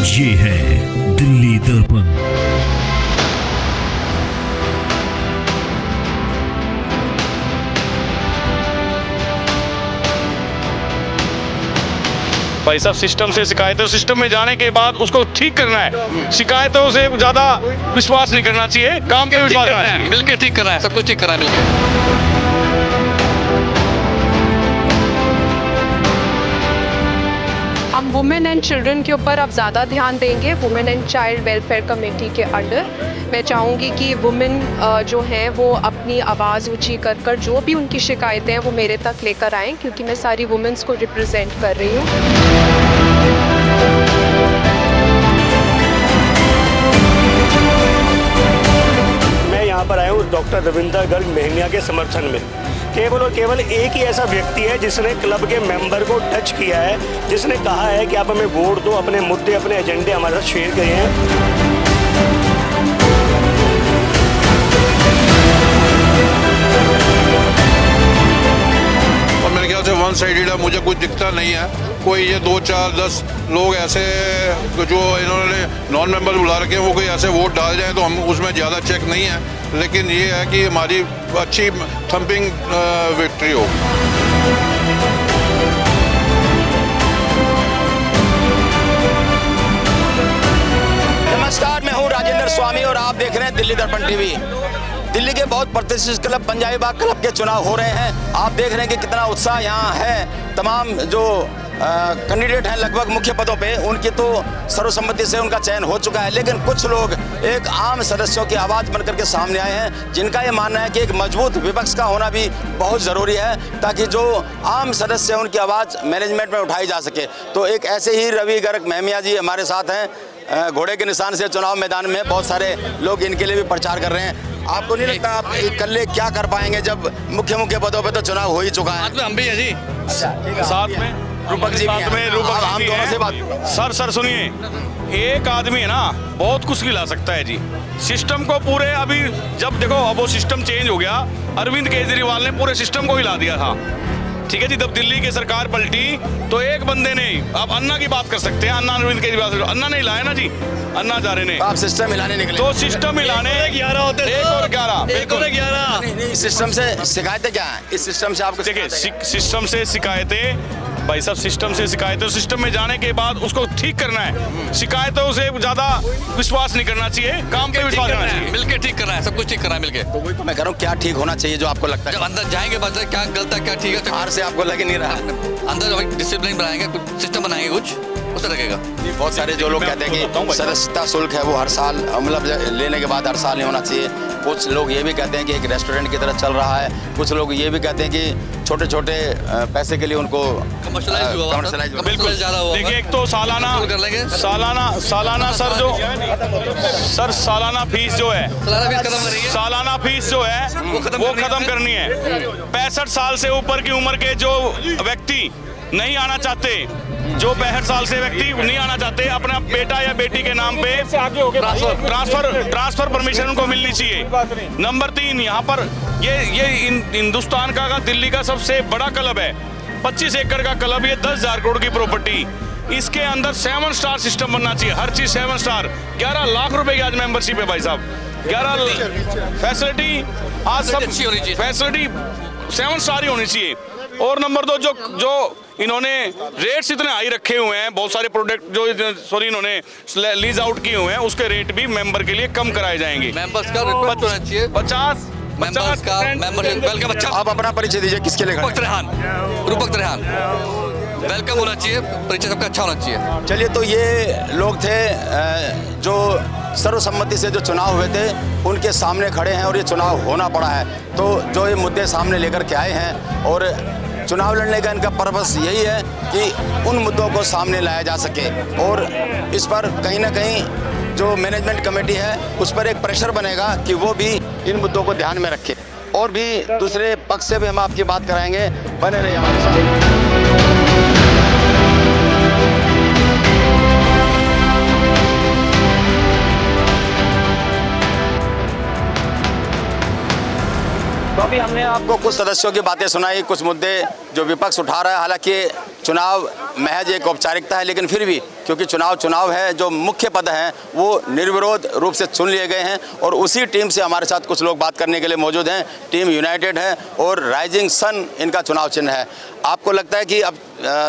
ये है दिल्ली दर्पण। भाई साहब, सिस्टम से शिकायतें, सिस्टम में जाने के बाद उसको ठीक करना है। शिकायतों से ज्यादा विश्वास नहीं करना चाहिए, काम पे विश्वास करना है। मिलकर ठीक करना है, सब कुछ ठीक करना है मिलकर। हम वुमेन एंड चिल्ड्रन के ऊपर अब ज़्यादा ध्यान देंगे। Women and child welfare committee के अंडर मैं चाहूँगी कि वुमेन जो हैं वो अपनी आवाज़ ऊंची कर कर जो भी उनकी शिकायतें हैं वो मेरे तक लेकर आएँ, क्योंकि मैं सारी वुमेन्स को रिप्रेजेंट कर रही हूँ। मैं यहाँ पर आया हूँ डॉक्टर रविंदर गर्ग मेहनिया के समर्थन में। केवल और केवल एक ही ऐसा व्यक्ति है जिसने क्लब के मेंबर को टच किया है, जिसने कहा है कि आप हमें वोट दो, अपने मुद्दे, अपने एजेंडे हमारे साथ शेयर करिए। और मेरे ख्याल से वन साइडेड है, मुझे कुछ दिखता नहीं है। कोई ये 2, 4, 10 लोग ऐसे जो इन्होंने नॉन मेंबर बुला रखे हैं, वो कोई ऐसे वोट डाल जाए तो हम उसमें ज़्यादा चेक नहीं है, लेकिन ये है कि हमारी अच्छी थंपिंग विक्ट्री हो। नमस्कार, मैं हूं राजेंद्र स्वामी और आप देख रहे हैं दिल्ली दर्पण टीवी। दिल्ली के बहुत प्रतिष्ठित क्लब पंजाबी बाग क्लब के चुनाव हो रहे हैं। आप देख रहे हैं कि कितना उत्साह यहाँ है। तमाम जो कैंडिडेट हैं लगभग मुख्य पदों पे, उनकी तो सर्वसम्मति से उनका चयन हो चुका है, लेकिन कुछ लोग एक आम सदस्यों की आवाज़ बनकर के सामने आए हैं, जिनका ये मानना है कि एक मजबूत विपक्ष का होना भी बहुत ज़रूरी है, ताकि जो आम सदस्य हैं उनकी आवाज़ मैनेजमेंट में उठाई जा सके। तो एक ऐसे ही रवि गर्ग मेहनिया जी हमारे साथ हैं। घोड़े के निशान से चुनाव मैदान में बहुत सारे लोग इनके लिए भी प्रचार कर रहे हैं। आपको नहीं लगता आप इकल्ले क्या कर पाएंगे जब मुख्य पदों पे तो चुनाव हो ही चुका है? हम भी है जी, साथ में रूपक जी साथ में रूपक हम जी दोनों हैं। से बात। सर सुनिए, एक आदमी है ना बहुत कुछ खिला सकता है जी। सिस्टम को पूरे अभी जब देखो, अब वो सिस्टम चेंज हो गया, अरविंद केजरीवाल ने पूरे सिस्टम को हिला दिया था। ठीक है जी, जब दिल्ली की सरकार पलटी तो एक बंदे ने, आप अन्ना की बात कर सकते हैं, अन्ना अरविंद केजरीवाल, अन्ना ने हिलाया ना जी, अन्ना हजारे ने। आप सिस्टम हिलाने निकले तो सिस्टम हिलाने 11 होते, 1 और 11 बिल्कुल। 11 नहीं, इस सिस्टम से शिकायतें क्या है? इस सिस्टम से आपको देखिए, शिकायतें हैं? सिस्टम से शिकायतें, भाई साहब, सिस्टम से शिकायतें, सिस्टम में जाने के बाद उसको ठीक करना है। शिकायतों से ज्यादा विश्वास नहीं करना चाहिए, काम पे विश्वास करना चाहिए। मिलकर ठीक करना है, सब कुछ ठीक करना है मिलकर। तो वही तो मैं कह रहा हूँ, क्या ठीक होना चाहिए जो आपको लगता जब है? अंदर जाएंगे पता है क्या गलत है क्या ठीक है। बाहर से आपको लग ही नहीं रहा। अंदर जब डिसिप्लिन बनाएंगे, कुछ सिस्टम बनाएंगे, कुछ उससे लगेगा। बहुत सारे जो लोग कहते हैं कि सदस्यता शुल्क है वो हर साल, मतलब लेने के बाद हर साल नहीं होना चाहिए। कुछ लोग ये भी कहते हैं कि एक रेस्टोरेंट की तरह चल रहा है। कुछ लोग ये भी कहते हैं कि छोटे छोटे पैसे के लिए उनको कमर्शलाइज हुआ, बिल्कुल ज़्यादा हुआ। देखिए, एक तो सालाना कर लेंगे। सालाना सर जो सर सालाना फीस जो है, सालाना फीस जो है वो खत्म करनी है। 65 साल से ऊपर की उम्र के जो व्यक्ति नहीं आना चाहते, जो 65 साल से व्यक्ति नहीं आना चाहते, अपना बेटा या बेटी के नाम पे ट्रांसफर परमिशन उनको मिलनी चाहिए। नंबर 3, यहाँ पर ये हिंदुस्तान का दिल्ली का सबसे बड़ा क्लब है, 25 एकड़ का क्लब, ये 10,000 करोड़ की प्रॉपर्टी। इसके अंदर 7 स्टार सिस्टम बनना चाहिए, हर चीज 7 स्टार। 11 लाख रुपए की आज मेंबरशिप है भाई साहब, 11 फैसिलिटी, आज सब फैसिलिटी 7 स्टार ही होनी चाहिए। और नंबर 2, जो इन्होंने रेट्स इतने हाई रखे हुए हैं, बहुत सारे प्रोडक्ट जो इन्होंने लीज आउट किए हुए हैं, उसके रेट भी मेंबर के लिए कम कराए जाएंगे। मेंबर्स का रिक्वेस्ट होना चाहिए 50 मेंबर्स का मेंबरशिप वेलकम। अच्छा, आप अपना परिचय दीजिए, किसके लिए खड़े हैं? रूपक त्रेहान वेलकम होना चाहिए, परिचय सबका अच्छा होना चाहिए। चलिए, तो ये लोग थे जो सर्वसम्मति से जो चुनाव हुए थे उनके सामने खड़े हैं और ये चुनाव होना पड़ा है। तो जो ये मुद्दे सामने लेकर के आए हैं, और चुनाव लड़ने का इनका पर्पस यही है कि उन मुद्दों को सामने लाया जा सके, और इस पर कहीं ना कहीं जो मैनेजमेंट कमेटी है उस पर एक प्रेशर बनेगा कि वो भी इन मुद्दों को ध्यान में रखे। और भी दूसरे पक्ष से भी हम आपकी बात कराएंगे, बने रहिए हमारे साथ। तो अभी हमने आपको कुछ सदस्यों की बातें सुनाई, कुछ मुद्दे जो विपक्ष उठा रहा है। हालांकि चुनाव महज एक औपचारिकता है, लेकिन फिर भी क्योंकि चुनाव है, जो मुख्य पद हैं वो निर्विरोध रूप से चुन लिए गए हैं। और उसी टीम से हमारे साथ कुछ लोग बात करने के लिए मौजूद हैं। टीम यूनाइटेड है और राइजिंग सन इनका चुनाव चिन्ह है। आपको लगता है कि अब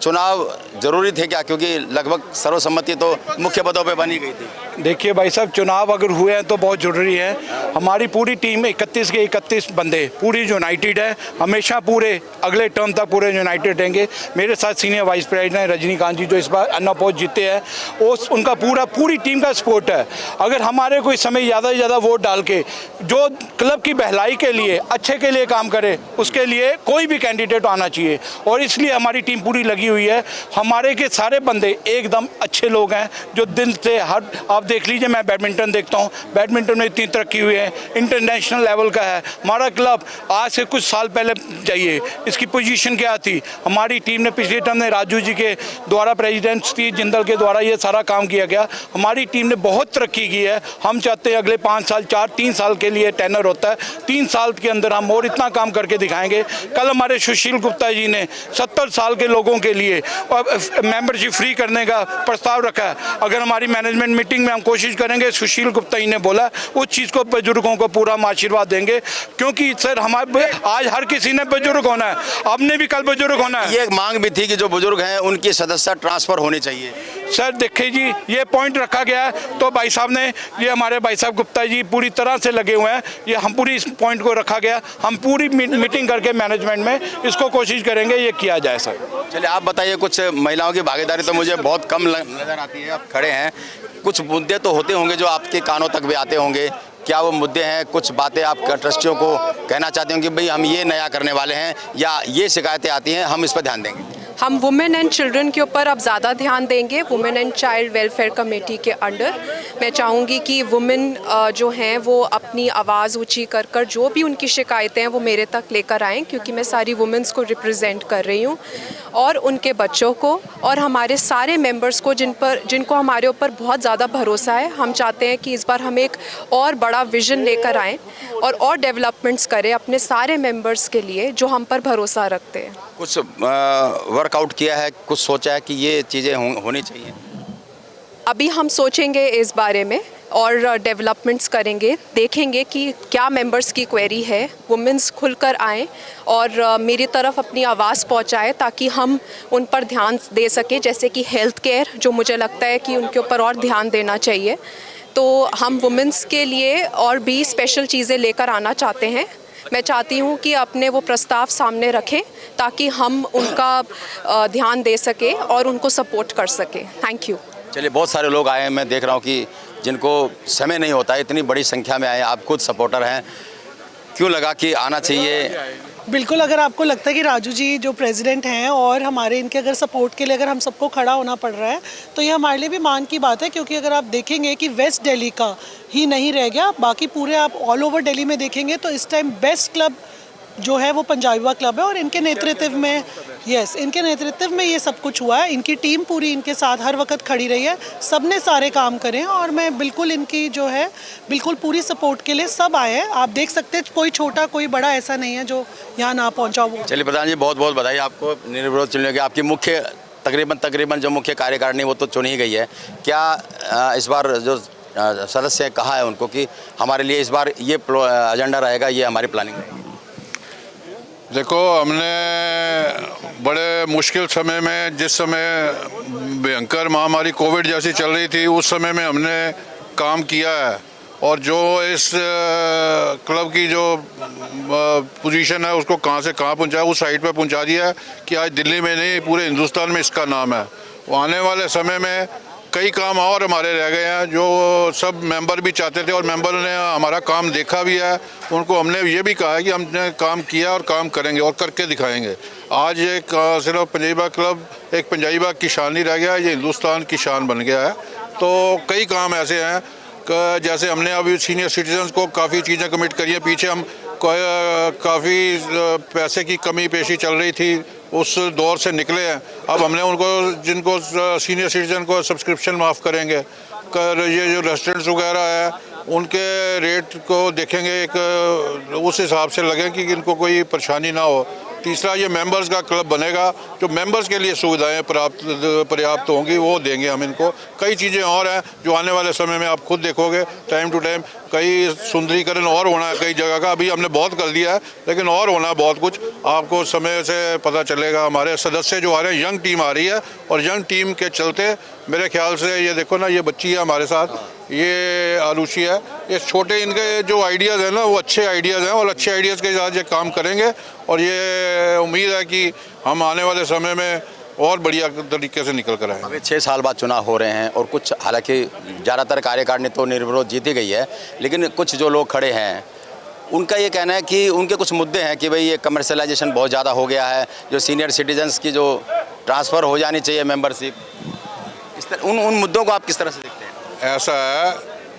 चुनाव जरूरी थे क्या, क्योंकि लगभग सर्वसम्मति तो मुख्य पदों पे बनी गई थी? देखिए भाई साहब, चुनाव अगर हुए हैं तो बहुत ज़रूरी है। हमारी पूरी टीम 31 के 31 बंदे पूरी यूनाइटेड है, हमेशा पूरे अगले टर्म तक पूरे यूनाइटेड रहेंगे। मेरे साथ सीनियर वाइस प्रेसिडेंट रजनीकांत जी जो इस बार अनअपोज जीते हैं, वो उनका पूरी टीम का सपोर्ट है। अगर हमारे कोई समय ज़्यादा से ज़्यादा वोट डाल के जो क्लब की बहलाई के लिए अच्छे के लिए काम करे, उसके लिए कोई भी कैंडिडेट आना चाहिए। और इसलिए हमारी टीम पूरी लगी हुई है। हमारे के सारे बंदे एकदम अच्छे लोग हैं जो दिल से हर, आप देख लीजिए, मैं बैडमिंटन देखता हूँ, बैडमिंटन में इतनी तरक्की हुई है, इंटरनेशनल लेवल का है हमारा क्लब। आज से कुछ साल पहले जाइए, इसकी पोजीशन क्या थी। हमारी टीम ने पिछले टर्म में राजू जी के द्वारा, प्रेसिडेंट स्टीव जिंदल के द्वारा ये सारा काम किया गया। हमारी टीम ने बहुत तरक्की की है। हम चाहते हैं अगले 5 साल 3 साल के लिए टेनर होता है, 3 साल के अंदर हम और इतना काम करके दिखाएंगे। कल हमारे सुशील गुप्ता जी ने 70 साल के लोगों के लिए मेंबरशिप फ्री करने का प्रस्ताव रखा है। अगर हमारी मैनेजमेंट मीटिंग में हम कोशिश करेंगे, सुशील गुप्ता जी ने बोला उस चीज़ को बुजुर्गों को पूरा हम आशीर्वाद देंगे। क्योंकि सर हमारे आज हर किसी ने बुजुर्ग होना है, आपने भी कल बुजुर्ग होना है। ये एक मांग भी थी कि जो बुजुर्ग हैं उनकी सदस्यता ट्रांसफर होनी चाहिए। सर देखिए जी, ये पॉइंट रखा गया है, तो भाई साहब ने, ये हमारे भाई साहब गुप्ता जी पूरी तरह से लगे हुए हैं। ये हम पूरी इस पॉइंट को रखा गया, हम पूरी मीटिंग करके मैनेजमेंट में इसको कोशिश करेंगे ये किया जाए। सर चलिए आप बताइए, कुछ महिलाओं की भागीदारी तो मुझे बहुत कम नज़र आती है। आप खड़े हैं, कुछ मुद्दे तो होते होंगे जो आपके कानों तक भी आते होंगे। क्या वो मुद्दे हैं, कुछ बातें आप ट्रस्टियों को कहना चाहते हो कि भाई हम ये नया करने वाले हैं या ये शिकायतें आती हैं, हम इस पर ध्यान देंगे? हम वुमेन एंड चिल्ड्रन के ऊपर अब ज़्यादा ध्यान देंगे। Women and child welfare committee के अंडर मैं चाहूँगी कि वुमेन जो हैं वो अपनी आवाज़ ऊंची कर कर जो भी उनकी शिकायतें हैं वो मेरे तक लेकर आएँ, क्योंकि मैं सारी वुमेन्स को रिप्रेजेंट कर रही हूँ और उनके बच्चों को और हमारे सारे मेंबर्स को जिनको हमारे ऊपर बहुत ज़्यादा भरोसा है। हम चाहते हैं कि इस बार हम एक और बड़ा विज़न लेकर आएँ और डेवलपमेंट्स करें अपने सारे मेंबर्स के लिए जो हम पर भरोसा रखते हैं। कुछ वर्कआउट किया है, कुछ सोचा है कि ये चीज़ें होनी चाहिए? अभी हम सोचेंगे इस बारे में और डेवलपमेंट्स करेंगे, देखेंगे कि क्या मेंबर्स की क्वेरी है। वुमेन्स खुलकर आएँ और मेरी तरफ अपनी आवाज़ पहुंचाएं ताकि हम उन पर ध्यान दे सकें, जैसे कि हेल्थ केयर, जो मुझे लगता है कि उनके ऊपर और ध्यान देना चाहिए। तो हम वुमेन्स के लिए और भी स्पेशल चीज़ें लेकर आना चाहते हैं। मैं चाहती हूँ कि अपने वो प्रस्ताव सामने रखें ताकि हम उनका ध्यान दे सकें और उनको सपोर्ट कर सकें। Thank you. चलिए, बहुत सारे लोग आए हैं, मैं देख रहा हूँ कि जिनको समय नहीं होता है, इतनी बड़ी संख्या में आए। आप खुद सपोर्टर हैं, क्यों लगा कि आना चाहिए? बिल्कुल, अगर आपको लगता है कि राजू जी जो प्रेसिडेंट हैं और हमारे इनके अगर सपोर्ट के लिए अगर हम सबको खड़ा होना पड़ रहा है तो ये हमारे लिए भी मान की बात है। क्योंकि अगर आप देखेंगे कि वेस्ट दिल्ली का ही नहीं रह गया, बाकी पूरे आप ऑल ओवर दिल्ली में देखेंगे तो इस टाइम बेस्ट क्लब जो है वो पंजाबी क्लब है और इनके नेतृत्व में, इनके नेतृत्व में ये सब कुछ हुआ है। इनकी टीम पूरी इनके साथ हर वक्त खड़ी रही है, सब ने सारे काम करें और मैं बिल्कुल इनकी जो है बिल्कुल पूरी सपोर्ट के लिए सब आए हैं। आप देख सकते हैं कोई छोटा कोई बड़ा ऐसा नहीं है जो यहाँ ना पहुँचा हो। चलिए प्रधान जी, बहुत बहुत बधाई आपको निर्विरोध चुनने की। आपकी मुख्य तकरीबन जो मुख्य कार्यकारिणी वो तो चुन ही गई है। क्या इस बार जो सदस्य कहा है उनको कि हमारे लिए इस बार ये एजेंडा रहेगा, ये हमारी प्लानिंग रहेगी? देखो, हमने बड़े मुश्किल समय में, जिस समय भयंकर महामारी कोविड जैसी चल रही थी, उस समय में हमने काम किया है और जो इस क्लब की जो पोजीशन है उसको कहाँ से कहाँ पहुँचाया, उस साइड पे पहुँचा दिया है कि आज दिल्ली में नहीं पूरे हिंदुस्तान में इसका नाम है। वो आने वाले समय में कई काम और हमारे रह गए हैं जो सब मेंबर भी चाहते थे और मेंबर ने हमारा काम देखा भी है। उनको हमने ये भी कहा है कि हमने काम किया और काम करेंगे और करके दिखाएंगे। आज एक सिर्फ पंजाबी क्लब एक पंजाबी की शान नहीं रह गया, ये हिंदुस्तान की शान बन गया है। तो कई काम ऐसे हैं जैसे हमने अभी सीनियर सिटीजन्स को काफ़ी चीज़ें कमिट करी हैं। पीछे हम काफ़ी पैसे की कमी पेशी चल रही थी, उस दौर से निकले हैं। अब हमने उनको, जिनको सीनियर सिटीजन को सब्सक्रिप्शन माफ़ करेंगे, ये जो रेस्टोरेंट्स वगैरह है उनके रेट को देखेंगे, एक उस हिसाब से लगे कि इनको कोई परेशानी ना हो। तीसरा ये मेंबर्स का क्लब बनेगा, जो मेंबर्स के लिए सुविधाएं पर्याप्त होंगी वो देंगे हम इनको। कई चीज़ें और हैं जो आने वाले समय में आप खुद देखोगे, टाइम टू टाइम कई सुंदरीकरण और होना है कई जगह का। अभी हमने बहुत कर दिया है लेकिन और होना है बहुत कुछ, आपको समय से पता चलेगा। हमारे सदस्य जो आ रहे हैं, यंग टीम आ रही है और यंग टीम के चलते मेरे ख्याल से ये देखो ना, ये बच्ची है हमारे साथ, ये आरुषि है, ये छोटे इनके जो आइडियाज़ हैं ना वो अच्छे आइडियाज़ हैं और अच्छे आइडियाज़ के साथ ये काम करेंगे और ये उम्मीद है कि हम आने वाले समय में और बढ़िया तरीके से निकल कर आएंगे। अभी 6 साल बाद चुनाव हो रहे हैं और कुछ, हालांकि ज़्यादातर कार्यकारिणी तो निर्विरोध जीती गई है, लेकिन कुछ जो लोग खड़े हैं उनका ये कहना है कि उनके कुछ मुद्दे हैं कि भाई ये कमर्शलाइजेशन बहुत ज़्यादा हो गया है, जो सीनियर सिटीजन्स की जो ट्रांसफ़र हो जानी चाहिए मेंबरशिप, इस तरह उन मुद्दों को आप किस तरह से देखते हैं? ऐसा है,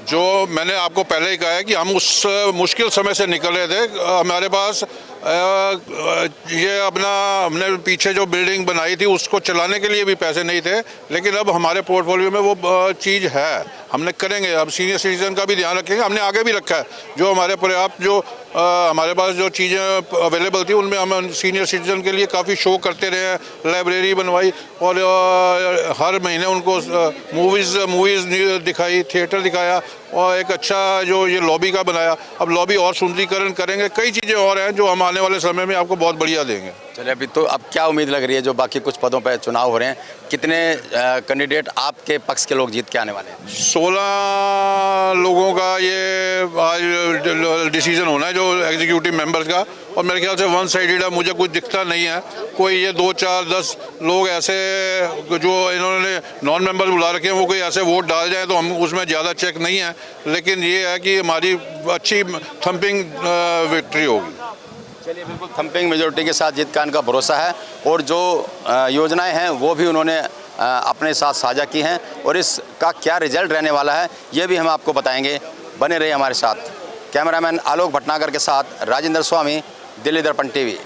जो मैंने आपको पहले ही कहा है कि हम उस मुश्किल समय से निकल रहे थे। हमारे पास ये अपना हमने पीछे जो बिल्डिंग बनाई थी उसको चलाने के लिए भी पैसे नहीं थे, लेकिन अब हमारे पोर्टफोलियो में वो चीज़ है, हमने करेंगे। अब सीनियर सिटीजन का भी ध्यान रखेंगे, हमने आगे भी रखा है। जो हमारे पर्याप्त जो हमारे पास जो चीज़ें अवेलेबल थी उनमें हम सीनियर सिटीजन के लिए काफ़ी शो करते रहे हैं, लाइब्रेरी बनवाई और हर महीने उनको मूवीज़ दिखाई, थिएटर दिखाया और एक अच्छा जो ये लॉबी का बनाया। अब लॉबी और सुंदरीकरण करेंगे, कई चीज़ें और हैं जो हम आने वाले समय में आपको बहुत बढ़िया देंगे। चलिए, अभी तो अब क्या उम्मीद लग रही है, जो बाकी कुछ पदों पर चुनाव हो रहे हैं, कितने कैंडिडेट आपके पक्ष के लोग जीत के आने वाले हैं? 16 लोगों का ये आज डिसीजन होना है, जो एग्जीक्यूटिव मेंबर्स का, और मेरे ख्याल से वन साइडेड है, मुझे कुछ दिखता नहीं है। कोई ये 2, 4, 10 लोग ऐसे जो इन्होंने नॉन मेंबर बुला रखे हैं वो कोई ऐसे वोट डाल जाए तो हम उसमें ज़्यादा चेक नहीं है, लेकिन ये है कि हमारी अच्छी थंपिंग विक्ट्री होगी। चलिए, बिल्कुल थंपिंग मेजोरिटी के साथ जीत का इनका भरोसा है और जो योजनाएं हैं वो भी उन्होंने अपने साथ साझा की हैं और इसका क्या रिजल्ट रहने वाला है ये भी हम आपको बताएंगे। बने रहिए हमारे साथ। कैमरामैन आलोक भटनागर के साथ राजेंद्र स्वामी, दिल्ली दर्पण टीवी।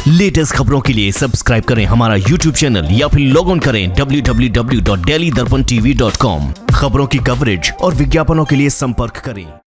लेटेस्ट खबरों के लिए सब्सक्राइब करें हमारा YouTube चैनल या फिर लॉग ऑन करें www.delhidarpantv.com। खबरों की कवरेज और विज्ञापनों के लिए संपर्क करें।